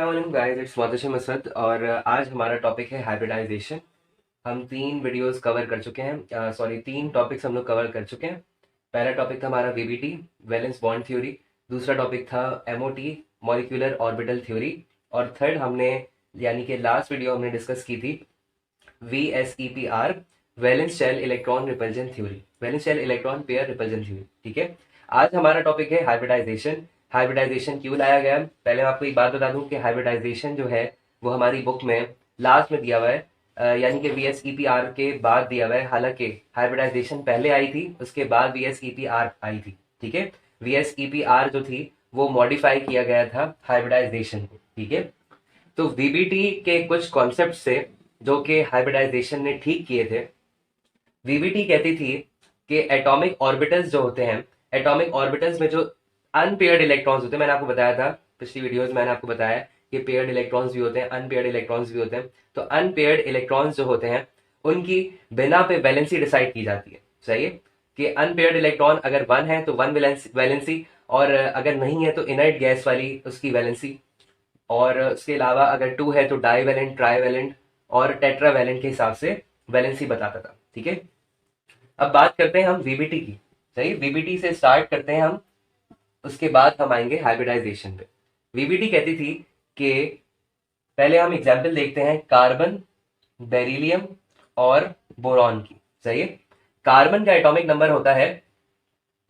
अस्सलाम guys, it's Mohtashim Asad और आज हमारा टॉपिक है हाइब्रिडाइजेशन। हम 3 वीडियोस कवर कर चुके हैं, सॉरी 3 टॉपिक्स हम लोग कवर कर चुके हैं। पहला टॉपिक था हमारा वीबीटी, वैलेंस बॉन्ड थ्योरी। दूसरा टॉपिक था एमओटी, मॉलिक्यूलर ऑर्बिटल थ्योरी। और थर्ड हमने यानी कि लास्ट वीडियो हमने डिस्कस की थी VSEPR, valence shell electron repulsion theory, valence shell electron pair repulsion theory. ठीक है, आज हमारा टॉपिक है हाइब्रिडाइजेशन। हाइब्रिडाइजेशन क्यों लाया गया? पहले मैं आपको एक बात बता दूं कि हाइब्रिडाइजेशन जो है वो हमारी बुक में लास्ट में दिया हुआ है, यानी कि VSEPR के बाद दिया हुआ है। हालांकि हाइब्रिडाइजेशन पहले आई थी, उसके बाद VSEPR आई थी। ठीक है, VSEPR जो थी वो मॉडिफाई किया गया था हाइब्रिडाइजेशन को। ठीक है, तो VBT के कुछ कॉन्सेप्ट से जो कि हाइब्रिडाइजेशन ने ठीक किए थे। VBT कहती थी कि एटॉमिक ऑर्बिटल्स जो होते हैं, एटॉमिक ऑर्बिटल्स में जो अनपेयर्ड इलेक्ट्रॉन्स होते हैं, मैंने आपको बताया था पिछली वीडियोस में, मैंने आपको बताया कि पेयर्ड इलेक्ट्रॉन्स भी होते हैं, अनपेयर्ड इलेक्ट्रॉन्स भी होते हैं। तो अनपेयर्ड इलेक्ट्रॉन्स जो होते हैं उनकी बिना पे वैलेंसी डिसाइड की जाती है। सही है कि अनपेयर्ड इलेक्ट्रॉन अगर 1 है तो 1 वैलेंसी, और अगर नहीं है तो इनर्ट गैस वाली उसकी वैलेंसी। और उसके अलावा अगर 2 है तो डाईवैलेंट, ट्राईवैलेंट और टेट्रावैलेंट के हिसाब से वैलेंसी बताता था। ठीक है, अब बात करते हैं हम वीबीटी की। सही, वीबीटी से स्टार्ट करते हैं हम, उसके बाद हम आएंगे हाइब्रिडाइजेशन पे। वीबीटी कहती थी कि पहले हम एग्जाम्पल देखते हैं कार्बन, बेरिलियम और बोरॉन की। सही है, कार्बन का एटॉमिक नंबर होता है,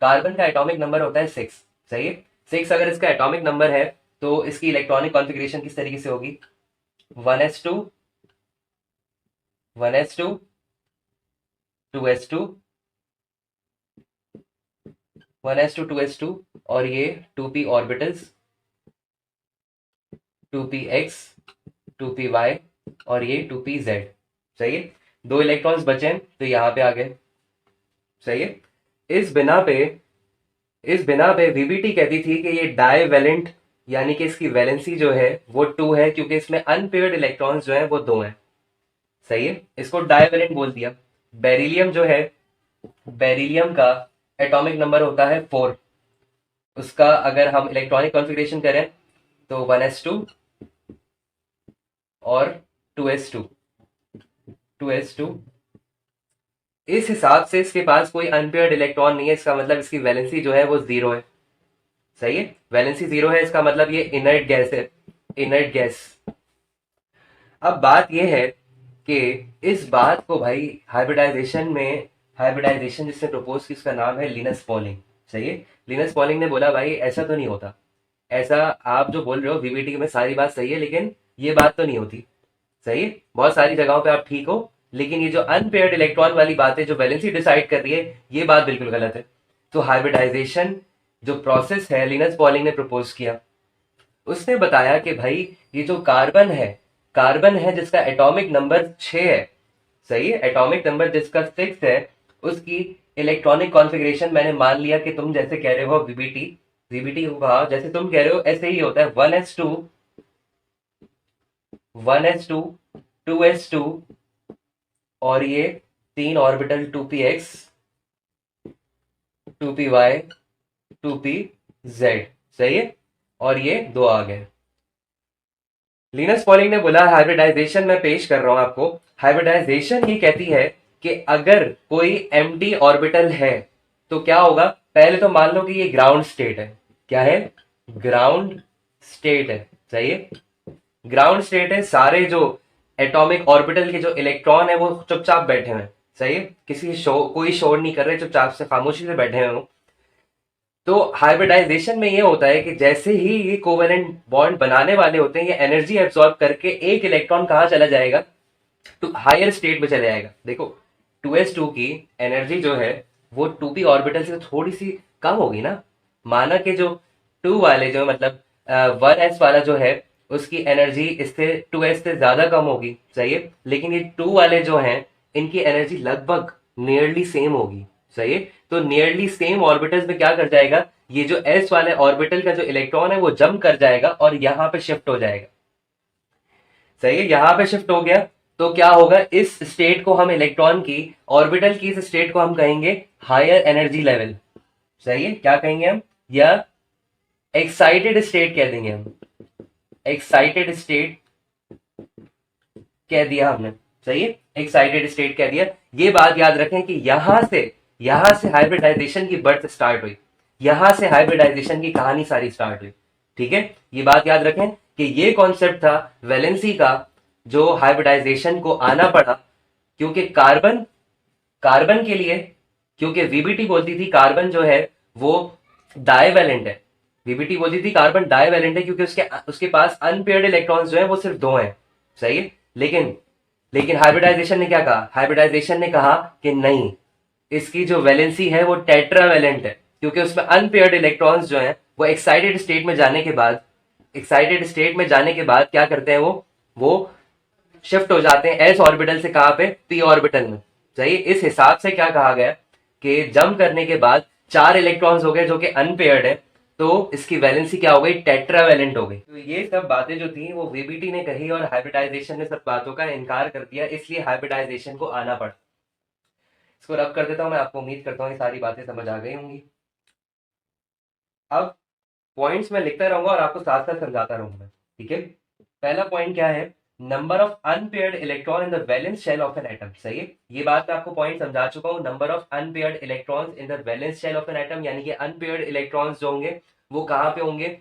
कार्बन का एटॉमिक नंबर होता है 6। सही है, 6 अगर इसका एटॉमिक नंबर है तो इसकी इलेक्ट्रॉनिक कॉन्फ़िगरेशन किस तरीके से होगी? 1s2, 1s2, 2s2, 1s2, 2s2 और ये 2p ऑर्बिटल्स, 2px, 2py और ये 2pz। सही है, 2 इलेक्ट्रॉन्स बचे तो यहां पे आ गए। सही है, इस बिना पे इस बिना पे वीबीटी कहती थी कि ये डाईवैलेंट, यानी कि इसकी वैलेंसी जो है वो 2 है, क्योंकि इसमें अनपेयर्ड इलेक्ट्रॉन्स जो है वो 2 हैं। सही है, इसको डाईवैलेंट बोल दिया। बेरिलियम जो है, बेरिलियम का एटॉमिक नंबर होता है 4। उसका अगर हम इलेक्ट्रॉनिक कॉन्फ़िगरेशन करें तो 1s2 और 2s2, 2s2। इस हिसाब से इसके पास कोई अनपेयर्ड इलेक्ट्रॉन नहीं है, इसका मतलब इसकी वैलेंसी जो है वो 0 है। सही है, वैलेंसी 0 है, इसका मतलब ये इनर्ट गैस है, इनर्ट गैस। अब बात यह है कि इस बात को भाई हाइब्रिडाइजेशन जिसने प्रपोज की उसका नाम है लिनस पॉलिंग। सही है, लिनस पॉलिंग ने बोला भाई ऐसा तो नहीं होता, ऐसा आप जो बोल रहे हो वीबीटी में सारी बात सही है, लेकिन ये बात तो नहीं होती। सही है, बहुत सारी जगहों पे आप ठीक हो, लेकिन ये जो अनपेयर्ड इलेक्ट्रॉन वाली बात है जो वैलेंसी डिसाइड कर रही है, ये बात बिल्कुल गलत है। तो हाइब्रिडाइजेशन जो प्रोसेस है लिनस पॉलिंग ने प्रपोज किया। उसने बताया कि भाई ये जो कार्बन है, कार्बन है जिसका एटॉमिक नंबर 6 है। सही है, एटॉमिक नंबर जिसका 6 है, उसकी इलेक्ट्रॉनिक कॉन्फ़िगरेशन मैंने मान लिया कि तुम जैसे कह रहे हो वीबीटी, वीबीटी होगा जैसे तुम कह रहे हो ऐसे ही होता है। 1s2, 1s2, 2s2 और ये 3 ऑर्बिटल 2px, 2py, 2pz। सही है, और ये 2 आ गए। लिनस पॉलिंग ने बोला हाइब्रिडाइजेशन मैं पेश कर रहा हूं आपको। हाइब्रिडाइजेशन ये कहती है कि अगर कोई एम्प्टी ऑर्बिटल है तो क्या होगा? पहले तो मान लो कि ये ग्राउंड स्टेट है। क्या है? ग्राउंड स्टेट है। सही है, ग्राउंड स्टेट है। सारे जो एटॉमिक ऑर्बिटल के जो इलेक्ट्रॉन है वो चुपचाप बैठे हुए हैं। सही है, कोई शोर नहीं कर रहे, चुपचाप से खामोशी से बैठे हुए। तो हाइब्रिडाइजेशन में ये होता है कि जैसे ही ये कोवेलेंट बॉन्ड बनाने वाले होते हैं, ये एनर्जी एब्सॉर्ब करके एक इलेक्ट्रॉन कहां चला जाएगा? तो हायर स्टेट में चला जाएगा। देखो 2s2 की एनर्जी जो है वो 2p ऑर्बिटल से थोड़ी सी कम होगी ना। माना कि जो 2 वाले जो मतलब 1s वाला जो है उसकी एनर्जी इससे 2s से ज्यादा कम होगी। सही है, लेकिन ये 2 वाले जो हैं इनकी एनर्जी लगभग नियरली सेम होगी। सही है, तो नियरली सेम ऑर्बिटल्स में क्या कर जाएगा, ये जो s वाले ऑर्बिटल का जो इलेक्ट्रॉन है वो जंप कर जाएगा और यहां पे शिफ्ट हो जाएगा। सही है, यहां पे शिफ्ट हो गया तो क्या होगा, इस स्टेट को हम इलेक्ट्रॉन की ऑर्बिटल की इस स्टेट को हम कहेंगे हायर एनर्जी लेवल। सही है, क्या कहेंगे हम? या एक्साइटेड स्टेट कह देंगे हम। एक्साइटेड स्टेट कह दिया हमने, सही है, एक्साइटेड स्टेट कह दिया। ये बात याद रखें कि यहां से हाइब्रिडाइजेशन की बर्थ स्टार्ट हुई, यहां से हाइब्रिडाइजेशन की कहानी सारी स्टार्ट हुई। ठीक है, ये बात याद रखें कि ये कॉन्सेप्ट था वैलेंसी का जो हाइब्रिडाइजेशन को आना पड़ा, क्योंकि कार्बन कार्बन के लिए, क्योंकि वीबीटी बोलती थी कार्बन जो है वो डाइवैलेंट है, वीबीटी बोलती थी कार्बन डाइवैलेंट है क्योंकि उसके उसके पास अनपेयर्ड इलेक्ट्रॉन्स जो है वो सिर्फ दो हैं, सही है। लेकिन लेकिन हाइब्रिडाइजेशन ने क्या कहा, हाइब्रिडाइजेशन ने कहा कि नहीं, इसकी जो वैलेंसी है वो टेट्रावैलेंट है, क्योंकि उसमें अनपेयर्ड इलेक्ट्रॉन्स जो हैं वो एक्साइटेड स्टेट में जाने के बाद, क्या करते हैं, वो शिफ्ट हो जाते हैं एस ऑर्बिटल से कहां पे, पी ऑर्बिटल में, सही। इस हिसाब से क्या कहा गया कि जंप करने के बाद 4 इलेक्ट्रॉन्स हो गए जो कि अनपेयर्ड है, तो इसकी वैलेंसी क्या हो गई, टेट्रावैलेंट हो गई। तो ये सब बातें जो थी वो वीबीटी ने कही और हाइब्रिडाइजेशन ने सब बातों का इनकार कर दिया, इसलिए हाइब्रिडाइजेशन को आना पड़ा। इसको रब कर देता हूं मैं, आपको उम्मीद करता हूँ ये सारी बातें समझ आ गई होंगी। अब पॉइंट्स में लिखता रहूंगा और आपको साथ साथ समझाता रहूंगा, ठीक है। पहला पॉइंट क्या है, number of unpaired electron in the valence shell of an atom, सही है। ये बात मैं आपको पॉइंट समझा चुका हूं, number of unpaired electrons in the valence shell of an atom, यानी कि अनपेयर्ड इलेक्ट्रॉन्स जो होंगे वो कहां पे होंगे,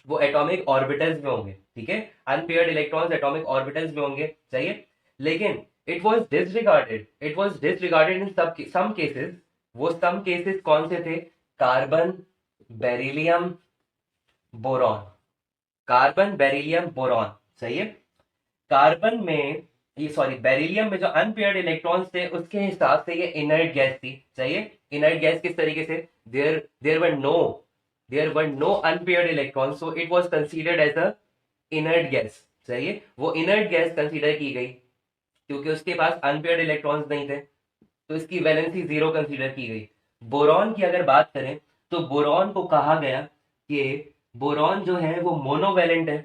वो एटॉमिक ऑर्बिटल्स में होंगे, ठीक है। अनपेयर्ड इलेक्ट्रॉन्स एटॉमिक ऑर्बिटल्स में होंगे, सही है। लेकिन it was disregarded in some cases. वो सम केसेस कौन से थे, carbon, beryllium, boron, carbon, beryllium, boron, सही है। कार्बन में, ये सॉरी, बेरिलियम में जो अनपेयर्ड इलेक्ट्रॉन्स थे उसके हिसाब से ये इनर्ट गैस थी, सही है। इनर्ट गैस किस तरीके से, there were no unpaired electrons, so it was considered as a inert gas, सही है। वो इनर्ट गैस कंसीडर की गई क्योंकि उसके पास अनपेयर्ड इलेक्ट्रॉन्स नहीं थे, तो इसकी वैलेंसी 0 कंसीडर की गई। बोरॉन की अगर बात करें तो बोरॉन को कहा गया कि बोरॉन जो है वो मोनोवैलेंट है,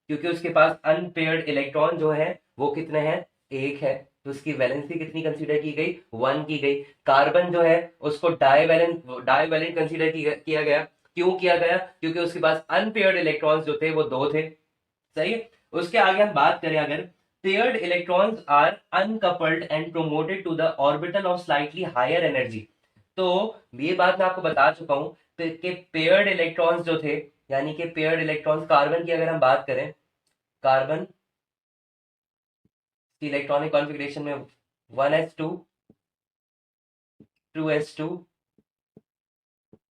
क्योंकि उसके पास अनपेयर्ड इलेक्ट्रॉन जो है वो कितने हैं, एक है, तो उसकी वैलेंसी कितनी कंसीडर की गई, 1 की गई। कार्बन जो है उसको डाइवैलेंट कंसीडर किया गया, क्यों किया गया, क्योंकि उसके पास अनपेयर्ड इलेक्ट्रॉन्स जो थे वो दो थे, सही है। उसके आगे हम बात करें, अगर paired electrons are uncoupled and promoted to the orbital of slightly higher energy, तो ये बात मैं आपको बता चुका हूं कि पेयर्ड इलेक्ट्रॉन्स जो थे, यानी कि पेयर्ड इलेक्ट्रॉन्स, कार्बन की अगर हम बात करें, कार्बन की इलेक्ट्रॉनिक कॉन्फ़िगरेशन में 1s2 2s2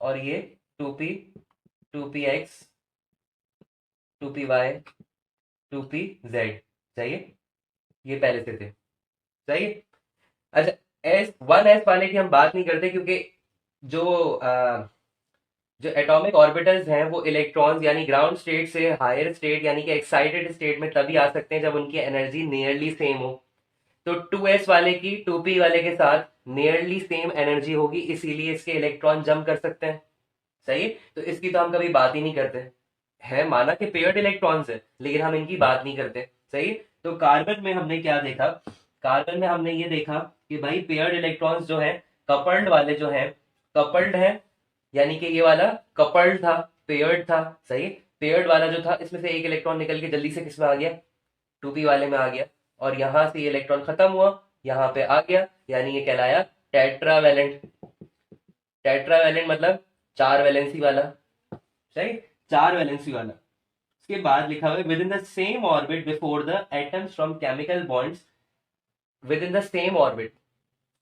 और ये 2p 2px 2py 2pz, सही है, ये पहले से थे, सही है। अच्छा, एस वाले की हम बात नहीं करते क्योंकि जो जो एटॉमिक ऑर्बिटल्स हैं वो इलेक्ट्रॉन्स यानी ग्राउंड स्टेट से हायर स्टेट यानी कि एक्साइटेड स्टेट में तभी आ सकते हैं जब उनकी एनर्जी नियरली सेम हो। तो 2s वाले की 2p वाले के साथ नियरली सेम एनर्जी होगी, इसीलिए इसके इलेक्ट्रॉन जंप कर सकते हैं, सही है। तो इसकी तो हम कभी बात ही नहीं करते, है माना कि पेयर्ड इलेक्ट्रॉन्स है लेकिन हम इनकी बात नहीं करते, सही है। तो कार्बन में हमने क्या देखा, कार्बन में हमने ये देखा कि भाई पेयर्ड इलेक्ट्रॉन्स जो है, कपल्ड वाले जो है, कपल्ड है, यानी कि ये वाला कपल्ड था, पेयर्ड था, सही। पेयर्ड वाला जो था इसमें से एक इलेक्ट्रॉन निकल के जल्दी से किसमें आ गया, 2p वाले में आ गया, और यहां से ये इलेक्ट्रॉन खत्म हुआ, यहाँ पे आ गया, यानी ये कहलाया टेट्रावैलेंट। टेट्रावैलेंट मतलब 4 वैलेंसी वाला, सही, 4 वैलेंसी वाला। उसके बाद लिखा हुआ है with in the same orbit before the atoms from chemical bonds, with in the same orbit,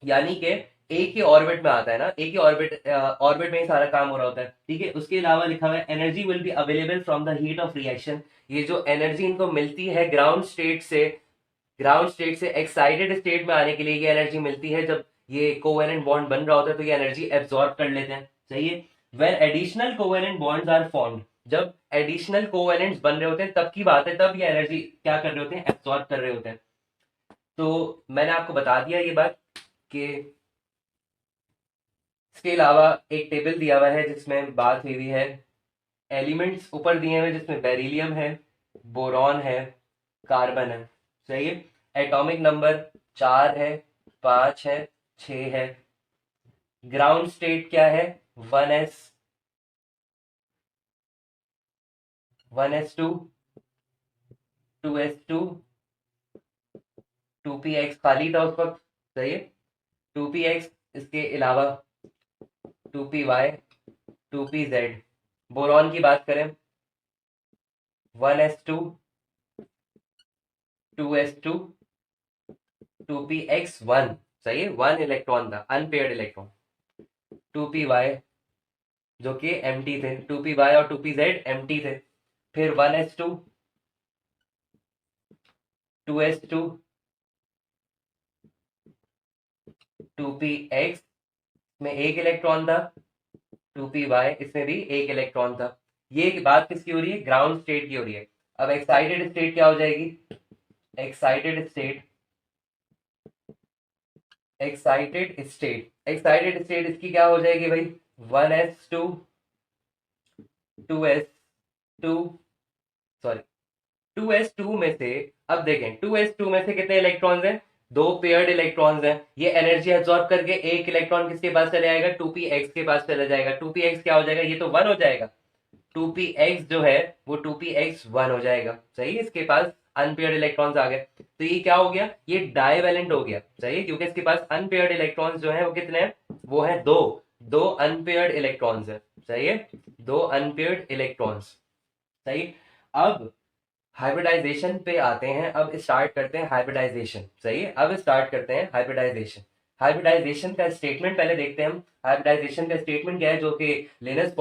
यानी कि एक ही ऑर्बिट में आता है ना, एक ही ऑर्बिट में ही सारा काम हो रहा होता है, ठीक है। उसके अलावा लिखा हुआ है energy will be available from the heat of reaction, ये जो एनर्जी इनको मिलती है ग्राउंड स्टेट से एक्साइटेड स्टेट में आने के लिए, ये एनर्जी मिलती है जब ये कोवेलेंट बॉन्ड बन रहा होता है, तो ये एनर्जी एब्जॉर्ब कर लेते हैं, सही है। When additional covalent bonds are formed, जब एडिशनल कोवेलेंट्स बन रहे होते हैं तब की बात है, तब ये एनर्जी क्या कर रहे होते हैं, एब्जॉर्ब कर रहे होते हैं। तो मैंने आपको बता दिया ये बात कि इसके अलावा एक टेबल दिया हुआ है जिसमें बात हुई हुई है, एलिमेंट्स ऊपर दिए हुए जिसमें बेरिलियम है, बोरॉन है, कार्बन है, सही है। एटॉमिक नंबर 4 है, 5 है, 6 है। ग्राउंड स्टेट क्या है, 1s 1s2 2s2 2px खाली था उस वक्त, सही है, 2px, इसके अलावा 2py 2pz। बोरॉन की बात करें 1s2 2s2 2px1, सही है, 1 इलेक्ट्रॉन था, अनपेयर्ड इलेक्ट्रॉन। 2py जो कि एम्प्टी थे, 2py और 2pz एम्प्टी थे। फिर 1s2 2s2 2px में एक इलेक्ट्रॉन था, 2py इसमें भी एक इलेक्ट्रॉन था। ये बात किसकी हो रही है? ग्राउंड स्टेट की हो रही है। अब एक्साइटेड स्टेट क्या हो जाएगी? एक्साइटेड स्टेट इसकी क्या हो जाएगी भाई? 1s2 2s2 सॉरी 2s2 में से, अब देखें 2s2 में से कितने इलेक्ट्रॉन्स हैं? दो पेयर्ड इलेक्ट्रॉन्स हैं। ये एनर्जी एब्जॉर्ब करके एक इलेक्ट्रॉन किसके पास चले जाएगा? 2px के पास चला जाएगा। 2px क्या हो जाएगा? ये तो 1 हो जाएगा। 2px जो है वो 2px1 हो जाएगा, सही है। इसके पास अनपेयर्ड इलेक्ट्रॉन्स आ गए, तो ये क्या हो गया? ये डाइवेलेंट हो गया, सही है, क्योंकि इसके पास अनपेयर्ड इलेक्ट्रॉन्स जो है वो कितने हैं? वो है दो, दो अनपेयर्ड इलेक्ट्रॉन्स है, सही है, दो अनपेयर्ड इलेक्ट्रॉन्स, सही। अब हाइब्रिडाइजेशन पे आते हैं, अब स्टार्ट करते हैं हाइब्रिडाइजेशन, सही है। अब स्टार्ट करते हैं हाइब्रिडाइजेशन। हाइब्रिडाइजेशन का स्टेटमेंट पहले देखते हैं हम। हाइब्रिडाइजेशन का स्टेटमेंट क्या है? जो कि लिनस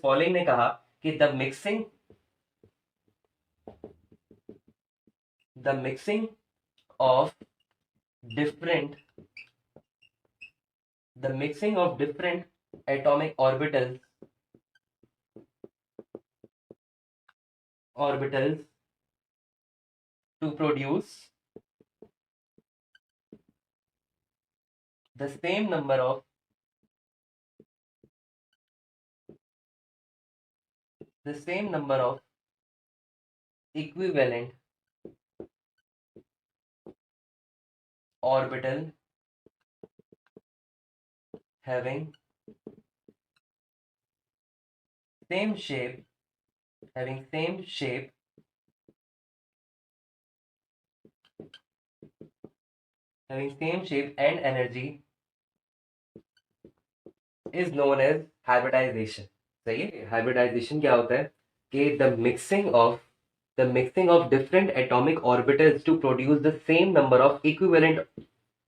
पॉलिंग ने कहा कि the mixing of different atomic orbitals to produce the same number of equivalent orbital having same shape and energy is known as hybridization, सही है। हाइब्रिडाइजेशन क्या होता है कि the mixing of different atomic orbitals to produce the same number of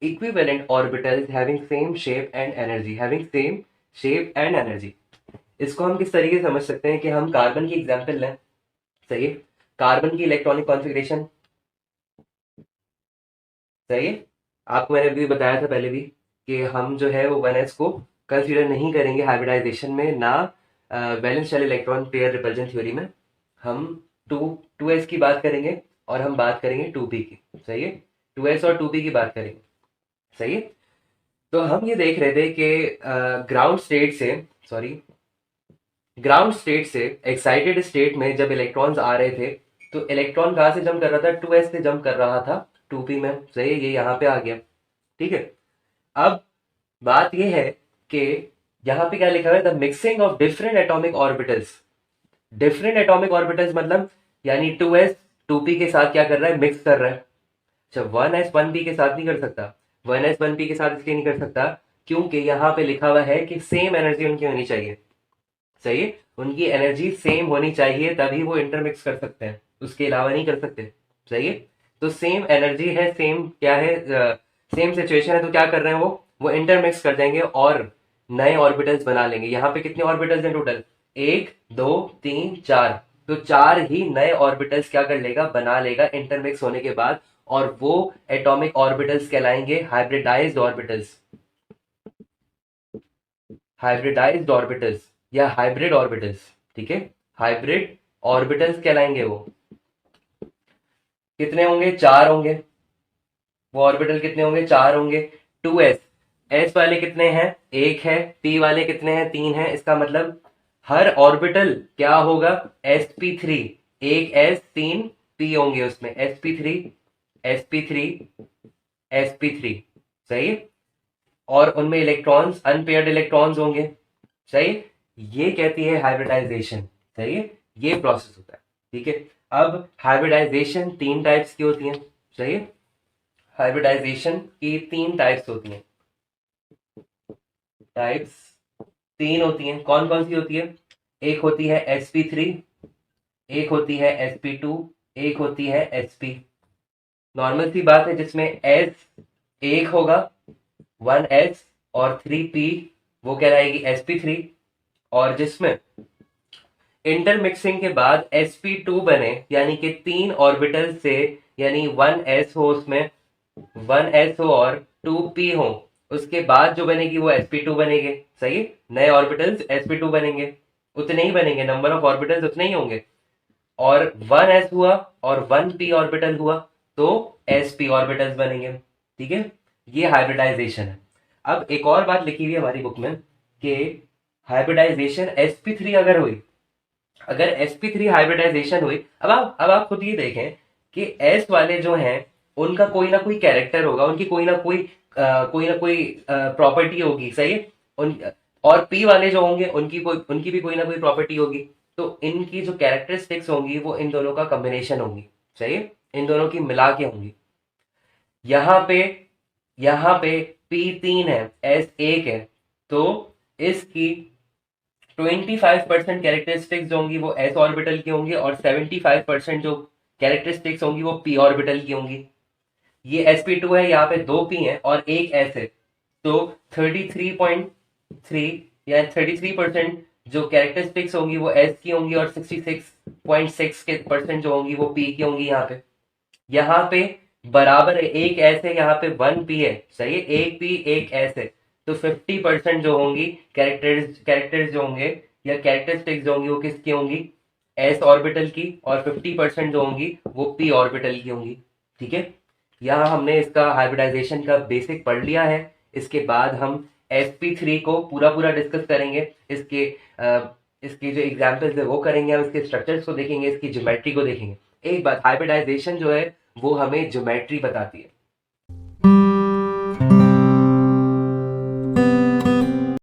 equivalent orbitals having same shape and energy. इसको हम किस तरीके से समझ सकते हैं कि हम कार्बन की एग्जांपल लें, सही है, कार्बन की इलेक्ट्रॉनिक कॉन्फ़िगरेशन, सही है। आपको मैंने अभी बताया था पहले भी कि हम जो है वो 1s को कंसीडर नहीं करेंगे हाइब्रिडाइजेशन में, ना valence shell electron pair repulsion theory में। हम 2s की बात करेंगे और हम बात करेंगे 2p की, सही है, 2s और 2p की बात करेंगे, सही है। तो हम ये देख रहे थे कि ग्राउंड स्टेट से एक्साइटेड स्टेट में जब इलेक्ट्रॉन्स आ रहे थे, तो इलेक्ट्रॉन कहाँ से जंप कर रहा था? 2s से जंप कर रहा था 2p में, सही है, ये यहाँ पे आ गया, ठीक है। अब बात ये है कि यहाँ पे क्या लिखा हुआ है? The mixing of different atomic orbitals मतलब यानी 2s 2p के साथ क्या कर रहा है? मिक्स कर रहा है। अच्छा, 1s 1p के साथ नहीं कर सकता। 1s 1p के साथ इसलिए नहीं कर सकता क्योंकि यहाँ पे लिखा हुआ है कि सेम एनर्जी उनकी होनी चाहिए, सही है, उनकी एनर्जी सेम होनी चाहिए, तभी वो इंटरमिक्स कर सकते हैं, उसके अलावा नहीं कर सकते, सही है। तो सेम एनर्जी है, सेम क्या है, सेम सिचुएशन है, तो क्या कर रहे हैं वो इंटरमिक्स कर देंगे और नए ऑर्बिटल्स बना लेंगे। यहाँ पे कितने ऑर्बिटल्स हैं टोटल? 1 2 3 4, तो 4 ही नए ऑर्बिटल्स क्या कर लेगा? बना लेगा इंटरमिक्स होने के बाद, और वो एटॉमिक ऑर्बिटल्स कहलाएंगे हाइब्रिडाइज्ड ऑर्बिटल्स या हाइब्रिड ऑर्बिटल्स, ठीक है, हाइब्रिड ऑर्बिटल्स कहलाएंगे वो। कितने होंगे? 4 होंगे। वो ऑर्बिटल कितने होंगे? 4 होंगे। 2s, s वाले कितने हैं? 1 है। p वाले कितने हैं? 3 हैं। इसका मतलब हर ऑर्बिटल क्या होगा? sp3, एक s 3 p होंगे उसमें, sp3 sp3 sp3, सही है, और उनमें इलेक्ट्रॉन्स अनपेयर्ड इलेक्ट्रॉन्स होंगे, सही। ये कहती है हाइब्रिडाइजेशन, सही है, ये प्रोसेस होता है, ठीक है। अब हाइब्रिडाइजेशन 3 टाइप्स की होती हैं, सही है। हाइब्रिडाइजेशन की 3 टाइप्स होती हैं, टाइप्स 3 होती हैं। कौन कौन सी होती है? एक होती है sp3, एक होती है sp2, एक होती है sp। नॉर्मल सी बात है, जिसमें s एक होगा 1s और 3p, वो कहलाएगी sp3। और जिसमें इंटरमिक्सिंग के बाद sp2 बने, यानी कि 3 ऑर्बिटल से, यानी 1s हो उसमें, 1s हो और 2p हो, उसके बाद जो बनेगी वो sp2 बनेंगे, सही। नए ऑर्बिटल्स sp2 बनेंगे, उतने ही बनेंगे, नंबर ऑफ ऑर्बिटल्स उतने ही होंगे। और 1s हुआ और 1p ऑर्बिटल हुआ तो sp ऑर्बिटल्स बनेंगे, ठीक है। ये हाइब्रिडाइजेशन है। अब एक और बात लिखी हुई है हमारी बुक में कि हाइब्रिडाइजेशन sp3 अगर हुई, अगर sp3 हाइब्रिडाइजेशन हुई, अब आप खुद ये देखें कि s वाले जो हैं उनका कोई ना कोई कैरेक्टर होगा, उनकी कोई ना कोई प्रॉपर्टी होगी, सही है। उन और p वाले जो होंगे उनकी भी कोई ना कोई प्रॉपर्टी होगी। तो इनकी जो कैरेक्टरिस्टिक्स होंगी वो इन दोनों का कॉम्बिनेशन होंगी, सही है, इन दोनों की मिला के होंगी। यहाँ पे यहाँ पे p3 है, s एक है, तो इसकी 25% कैरेक्टरिस्टिक्स जो होंगी वो s ऑर्बिटल की होंगी और 75% जो कैरेक्टरिस्टिक्स होंगी वो p ऑर्बिटल की होंगी। ये sp2 है, यहाँ पे 2p है और एक s है, तो 33.3 या 33% जो कैरेक्टरिस्टिक्स होंगी वो s की होंगी और 66.6 के परसेंट जो होंगी वो p की होंगी। यहाँ पे बराबर है, एक s है, यहाँ पे 1p है, सही है, एक p एक s है, तो 50% जो होंगी कैरेक्टर्स जो होंगे या कैरेक्टरिस्टिक्स जो होंगी वो किसकी होंगी? s ऑर्बिटल की, और 50% जो होंगी वो p ऑर्बिटल की होंगी, ठीक है। यहाँ हमने इसका हाइब्रिडाइजेशन का बेसिक पढ़ लिया है। इसके बाद हम sp3 को पूरा पूरा डिस्कस करेंगे, इसके जो एग्जाम्पल्स है वो करेंगे, हम इसके स्ट्रक्चर्स को देखेंगे, इसकी ज्योमेट्री को देखेंगे। एक बात, हाइब्रिडाइजेशन जो है वो हमें ज्योमेट्री बताती है,